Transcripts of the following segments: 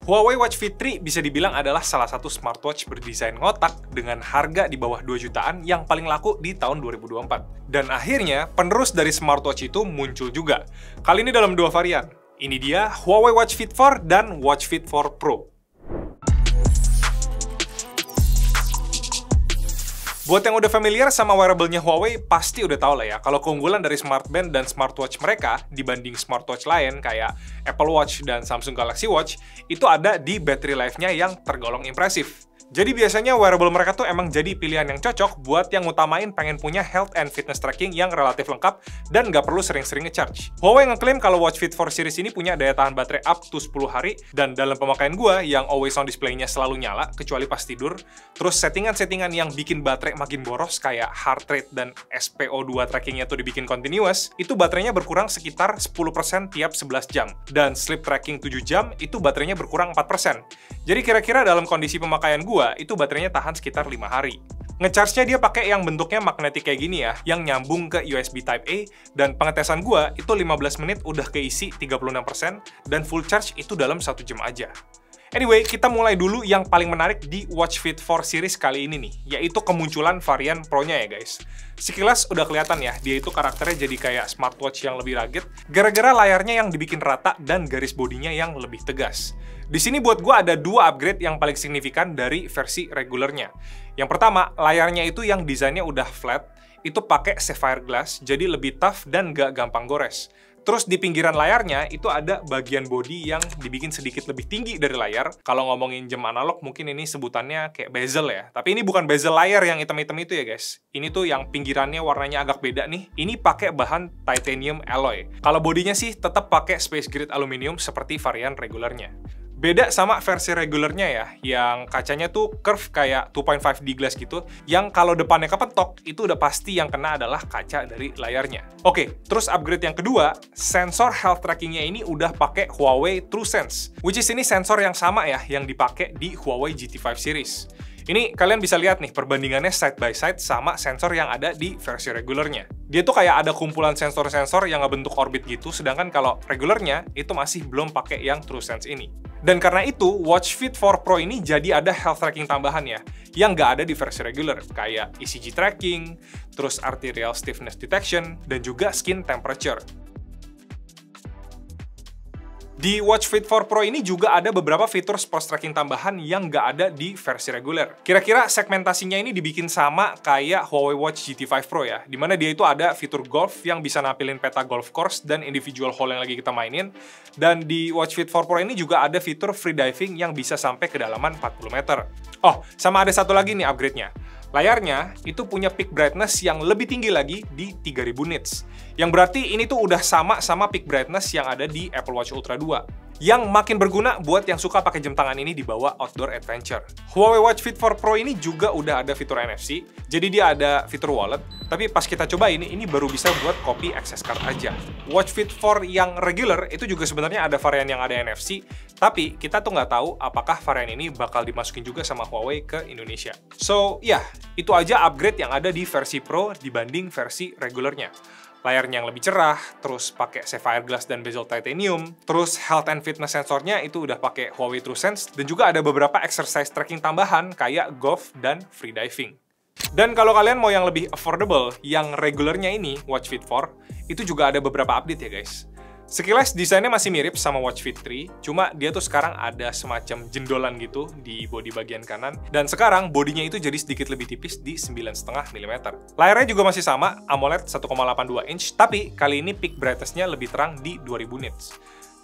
Huawei Watch Fit 3 bisa dibilang adalah salah satu smartwatch berdesain ngotak dengan harga di bawah 2 jutaan yang paling laku di tahun 2024. Dan akhirnya, penerus dari smartwatch itu muncul juga. Kali ini dalam dua varian. Ini dia Huawei Watch Fit 4 dan Watch Fit 4 Pro. Buat yang udah familiar sama wearable-nya Huawei, pasti udah tau lah ya, kalau keunggulan dari smartband dan smartwatch mereka dibanding smartwatch lain kayak Apple Watch dan Samsung Galaxy Watch, itu ada di battery life-nya yang tergolong impresif. Jadi biasanya wearable mereka tuh emang jadi pilihan yang cocok buat yang ngutamain pengen punya health and fitness tracking yang relatif lengkap dan nggak perlu sering-sering ngecharge. Huawei ngeklaim kalau Watch Fit 4 series ini punya daya tahan baterai up to 10 hari, dan dalam pemakaian gua yang always on display-nya selalu nyala, kecuali pas tidur, terus settingan-settingan yang bikin baterai makin boros kayak heart rate dan SPO2 trackingnya tuh dibikin continuous, itu baterainya berkurang sekitar 10% tiap 11 jam. Dan sleep tracking 7 jam, itu baterainya berkurang 4%. Jadi kira-kira dalam kondisi pemakaian gua, itu baterainya tahan sekitar 5 hari. Ngecharge-nya dia pakai yang bentuknya magnetik kayak gini ya, yang nyambung ke USB Type-A, dan pengetesan gua itu 15 menit udah keisi 36%, dan full charge itu dalam 1 jam aja. Anyway, kita mulai dulu yang paling menarik di Watch Fit 4 series kali ini nih, yaitu kemunculan varian Pro-nya ya guys. Sekilas udah kelihatan ya, dia itu karakternya jadi kayak smartwatch yang lebih rugged, gara-gara layarnya yang dibikin rata dan garis bodinya yang lebih tegas. Di sini buat gue ada dua upgrade yang paling signifikan dari versi regulernya. Yang pertama, layarnya itu yang desainnya udah flat, itu pakai sapphire glass, jadi lebih tough dan gak gampang gores. Terus di pinggiran layarnya itu ada bagian bodi yang dibikin sedikit lebih tinggi dari layar. Kalau ngomongin jam analog mungkin ini sebutannya kayak bezel ya. Tapi ini bukan bezel layar yang hitam-hitam itu ya guys. Ini tuh yang pinggirannya warnanya agak beda nih. Ini pakai bahan titanium alloy. Kalau bodinya sih tetap pakai space grade aluminium seperti varian regulernya. Beda sama versi regulernya ya, yang kacanya tuh curve kayak 2.5D glass gitu, yang kalau depannya kepentok, itu udah pasti yang kena adalah kaca dari layarnya. Oke, terus upgrade yang kedua, sensor health trackingnya ini udah pakai Huawei TrueSense, which is ini sensor yang sama ya, yang dipakai di Huawei GT5 series. Ini kalian bisa lihat nih perbandingannya side by side sama sensor yang ada di versi regulernya. Dia tuh kayak ada kumpulan sensor-sensor yang ngebentuk orbit gitu, sedangkan kalau regulernya itu masih belum pakai yang TrueSense ini. Dan karena itu, Watch Fit 4 Pro ini jadi ada health tracking tambahan ya, yang nggak ada di versi regular, kayak ECG tracking, terus arterial stiffness detection, dan juga skin temperature. Di Watch Fit 4 Pro ini juga ada beberapa fitur sports tracking tambahan yang nggak ada di versi reguler. Kira-kira segmentasinya ini dibikin sama kayak Huawei Watch GT5 Pro ya, dimana dia itu ada fitur golf yang bisa nampilin peta golf course dan individual hole yang lagi kita mainin. Dan di Watch Fit 4 Pro ini juga ada fitur free diving yang bisa sampai kedalaman 40 meter. Oh, sama ada satu lagi nih upgrade-nya. Layarnya itu punya peak brightness yang lebih tinggi lagi di 3000 nits. Yang berarti ini tuh udah sama peak brightness yang ada di Apple Watch Ultra 2. Yang makin berguna buat yang suka pakai jam tangan ini dibawa outdoor adventure. Huawei Watch Fit 4 Pro ini juga udah ada fitur NFC, jadi dia ada fitur wallet, tapi pas kita coba ini baru bisa buat copy access card aja. Watch Fit 4 yang regular itu juga sebenarnya ada varian yang ada NFC, tapi kita tuh nggak tahu apakah varian ini bakal dimasukin juga sama Huawei ke Indonesia. So, ya, itu aja upgrade yang ada di versi Pro dibanding versi regulernya. Layarnya yang lebih cerah, terus pakai sapphire glass dan bezel titanium, terus health and fitness sensornya itu udah pakai Huawei TrueSense, dan juga ada beberapa exercise tracking tambahan kayak golf dan free diving. Dan kalau kalian mau yang lebih affordable, yang regulernya ini, Watch Fit 4, itu juga ada beberapa update ya guys. Sekilas desainnya masih mirip sama Watch Fit 3, cuma dia tuh sekarang ada semacam jendolan gitu di bodi bagian kanan, dan sekarang bodinya itu jadi sedikit lebih tipis di 9,5 mm. Layarnya juga masih sama, AMOLED 1,82 inch, tapi kali ini peak brightness-nya lebih terang di 2000 nits.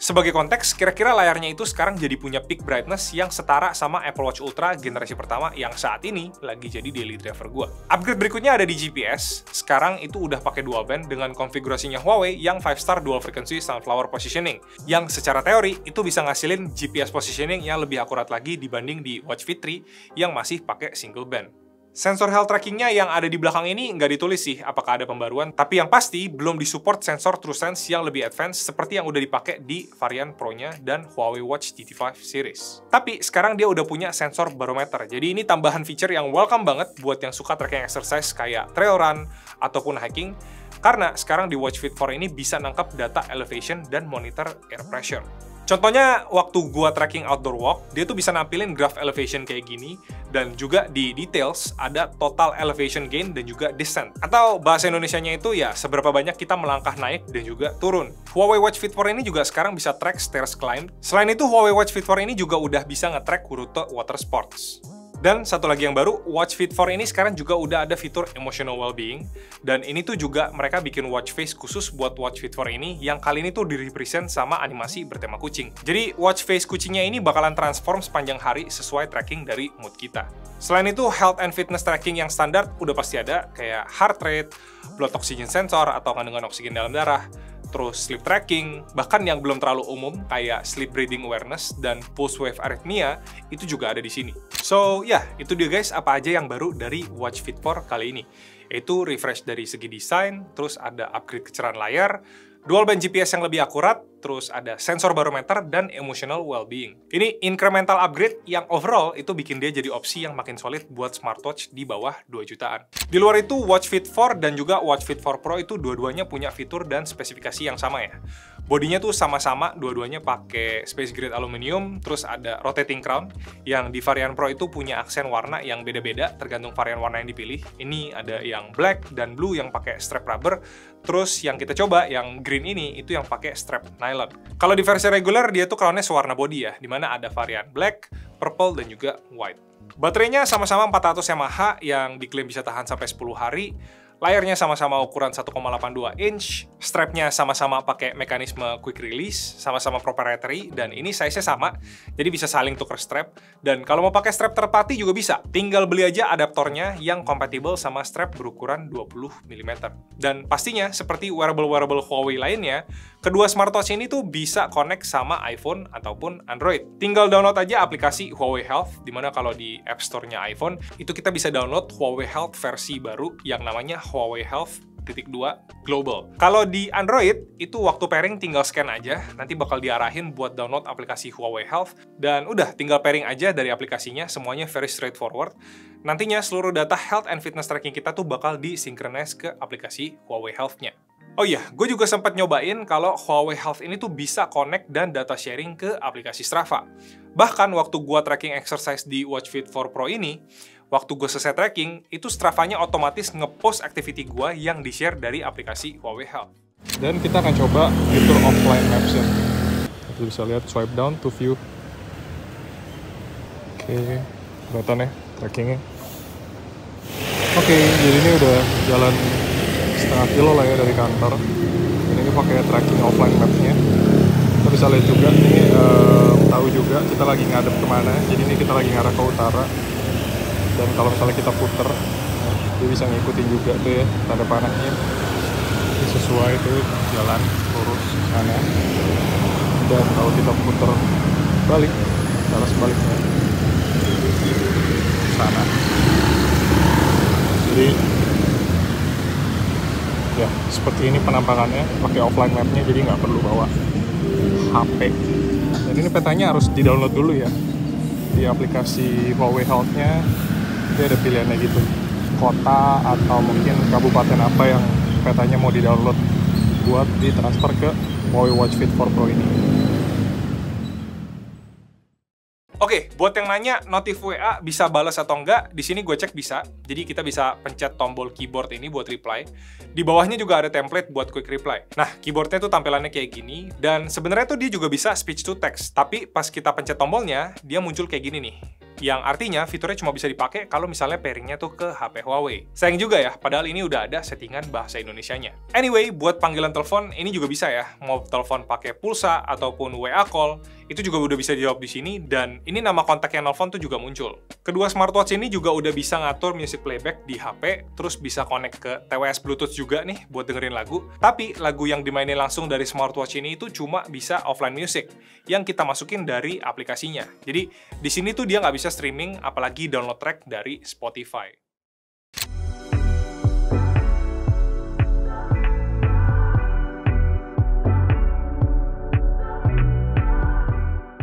Sebagai konteks, kira-kira layarnya itu sekarang jadi punya peak brightness yang setara sama Apple Watch Ultra generasi pertama yang saat ini lagi jadi daily driver gua. Upgrade berikutnya ada di GPS. Sekarang itu udah pakai dual band dengan konfigurasinya Huawei yang 5-star dual frequency sunflower positioning, yang secara teori itu bisa ngasilin GPS positioning yang lebih akurat lagi dibanding di Watch Fit 3 yang masih pakai single band. Sensor health trackingnya yang ada di belakang ini nggak ditulis sih apakah ada pembaruan, tapi yang pasti belum disupport sensor TrueSense yang lebih advance seperti yang udah dipakai di varian Pro-nya dan Huawei Watch GT5 series. Tapi sekarang dia udah punya sensor barometer, jadi ini tambahan feature yang welcome banget buat yang suka tracking exercise kayak trail run ataupun hiking, karena sekarang di Watch Fit 4 ini bisa nangkap data elevation dan monitor air pressure. Contohnya, waktu gua tracking outdoor walk, dia tuh bisa nampilin graph elevation kayak gini, dan juga di details ada total elevation gain dan juga descent. Atau bahasa Indonesianya itu ya, seberapa banyak kita melangkah naik dan juga turun. Huawei Watch Fit 4 ini juga sekarang bisa track stairs climb. Selain itu, Huawei Watch Fit 4 ini juga udah bisa nge-track rute water sports. Dan satu lagi yang baru, Watch Fit 4 ini sekarang juga udah ada fitur emotional well-being. Dan ini tuh juga mereka bikin watch face khusus buat Watch Fit 4 ini, yang kali ini tuh di-represent sama animasi bertema kucing. Jadi, watch face kucingnya ini bakalan transform sepanjang hari sesuai tracking dari mood kita. Selain itu, health and fitness tracking yang standar udah pasti ada, kayak heart rate, blood oxygen sensor atau kandungan oksigen dalam darah, terus sleep tracking, bahkan yang belum terlalu umum kayak sleep breathing awareness dan pulse wave arrhythmia itu juga ada di sini. So, ya, itu dia guys apa aja yang baru dari Watch Fit 4 kali ini. Yaitu refresh dari segi desain, terus ada upgrade kecerahan layar, dual band GPS yang lebih akurat, terus ada sensor barometer dan emotional well-being. Ini incremental upgrade yang overall itu bikin dia jadi opsi yang makin solid buat smartwatch di bawah 2 jutaan. Di luar itu, Watch Fit 4 dan juga Watch Fit 4 Pro itu dua-duanya punya fitur dan spesifikasi yang sama ya. Bodinya tuh sama-sama, dua-duanya pakai space grade aluminium, terus ada rotating crown, yang di varian Pro itu punya aksen warna yang beda-beda tergantung varian warna yang dipilih. Ini ada yang black dan blue yang pakai strap rubber, terus yang kita coba yang green ini itu yang pakai strap nylon. Kalau di versi reguler dia tuh crownnya sewarna body ya, dimana ada varian black, purple, dan juga white. Baterainya sama-sama 400 mAh yang diklaim bisa tahan sampai 10 hari. Layarnya sama-sama ukuran 1,82 inch, strapnya sama-sama pakai mekanisme quick release, sama-sama proprietary, dan ini size-nya sama, jadi bisa saling tuker strap. Dan kalau mau pakai strap third party juga bisa, tinggal beli aja adaptornya yang kompatibel sama strap berukuran 20 mm. Dan pastinya, seperti wearable-wearable Huawei lainnya, kedua smartwatch ini tuh bisa connect sama iPhone ataupun Android. Tinggal download aja aplikasi Huawei Health, dimana kalau di App Store-nya iPhone, itu kita bisa download Huawei Health versi baru yang namanya Huawei Health 2 Global. Kalau di Android, itu waktu pairing tinggal scan aja, nanti bakal diarahin buat download aplikasi Huawei Health, dan udah tinggal pairing aja dari aplikasinya, semuanya very straightforward. Nantinya seluruh data health and fitness tracking kita tuh bakal disinkronize ke aplikasi Huawei Health-nya. Oh iya, gue juga sempat nyobain kalau Huawei Health ini tuh bisa connect dan data sharing ke aplikasi Strava. Bahkan waktu gue tracking exercise di Watch Fit 4 Pro ini, waktu gue selesai tracking, itu Strava-nya otomatis nge-post activity gue yang di-share dari aplikasi Huawei Health. Dan kita akan coba fitur offline maps ya. Kita bisa lihat swipe down to view. Oke, kelihatan ya trackingnya. Oke, jadi ini udah jalan setengah kilo lah ya dari kantor. Ini pakai tracking offline maps-nya. Kita bisa lihat juga, ini tahu juga kita lagi ngadep kemana. Jadi ini kita lagi ngarah ke utara. Dan kalau misalnya kita puter, dia bisa ngikutin juga tuh ya tanda panahnya. Ini sesuai tuh jalan lurus sana. Dan kalau kita puter balik, arah sebaliknya sana. Jadi ya seperti ini penampakannya pakai offline mapnya, jadi nggak perlu bawa HP. Dan ini petanya harus di-download dulu ya di aplikasi Huawei Health-nya. Dia ada pilihannya gitu, kota atau mungkin kabupaten apa yang petanya mau di-download buat ditransfer ke Huawei Watch Fit 4 Pro ini. Oke, buat yang nanya notif WA bisa balas atau enggak, di sini gue cek bisa. Jadi kita bisa pencet tombol keyboard ini buat reply. Di bawahnya juga ada template buat quick reply. Nah, keyboardnya tuh tampilannya kayak gini, dan sebenarnya tuh dia juga bisa speech to text. Tapi pas kita pencet tombolnya, dia muncul kayak gini nih. Yang artinya fiturnya cuma bisa dipakai kalau misalnya pairingnya tuh ke HP Huawei. Sayang juga ya, padahal ini udah ada settingan bahasa Indonesianya. Anyway, buat panggilan telepon ini juga bisa ya. Mau telepon pakai pulsa ataupun WA call, itu juga udah bisa dijawab di sini, dan ini nama kontak yang nelfon tuh juga muncul. Kedua smartwatch ini juga udah bisa ngatur music playback di HP, terus bisa connect ke TWS Bluetooth juga nih buat dengerin lagu. Tapi lagu yang dimainin langsung dari smartwatch ini itu cuma bisa offline music yang kita masukin dari aplikasinya. Jadi di sini tuh dia nggak bisa streaming, apalagi download track dari Spotify.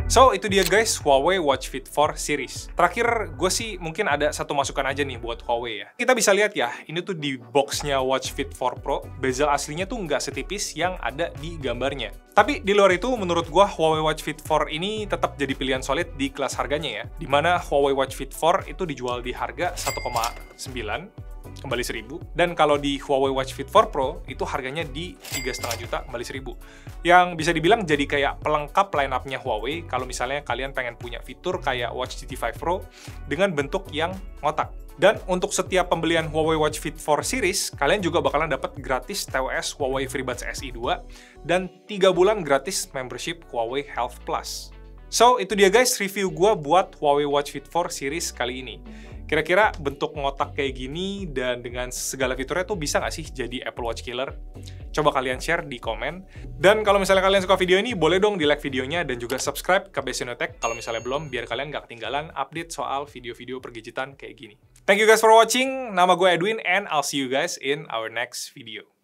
So, itu dia guys, Huawei Watch Fit 4 series. Terakhir, gue sih mungkin ada satu masukan aja nih buat Huawei ya. Kita bisa lihat ya, ini tuh di boxnya Watch Fit 4 Pro, bezel aslinya tuh nggak setipis yang ada di gambarnya. Tapi di luar itu, menurut gue Huawei Watch Fit 4 ini tetap jadi pilihan solid di kelas harganya ya. Dimana Huawei Watch Fit 4 itu dijual di harga 1,9 kembali 1000, dan kalau di Huawei Watch Fit 4 Pro itu harganya di 3,5 juta kembali 1000, yang bisa dibilang jadi kayak pelengkap line-up-nya Huawei kalau misalnya kalian pengen punya fitur kayak Watch GT 5 Pro dengan bentuk yang ngotak. Dan untuk setiap pembelian Huawei Watch Fit 4 series, kalian juga bakalan dapat gratis TWS Huawei FreeBuds SE 2 dan 3 bulan gratis membership Huawei Health Plus. So, itu dia guys review gue buat Huawei Watch Fit 4 series kali ini. Kira-kira bentuk ngotak kayak gini dan dengan segala fiturnya tuh bisa nggak sih jadi Apple Watch killer? Coba kalian share di komen. Dan kalau misalnya kalian suka video ini, boleh dong di like videonya dan juga subscribe ke Basino Tech kalau misalnya belum, biar kalian nggak ketinggalan update soal video-video pergadgetan kayak gini. Thank you guys for watching. Nama gue Edwin and I'll see you guys in our next video.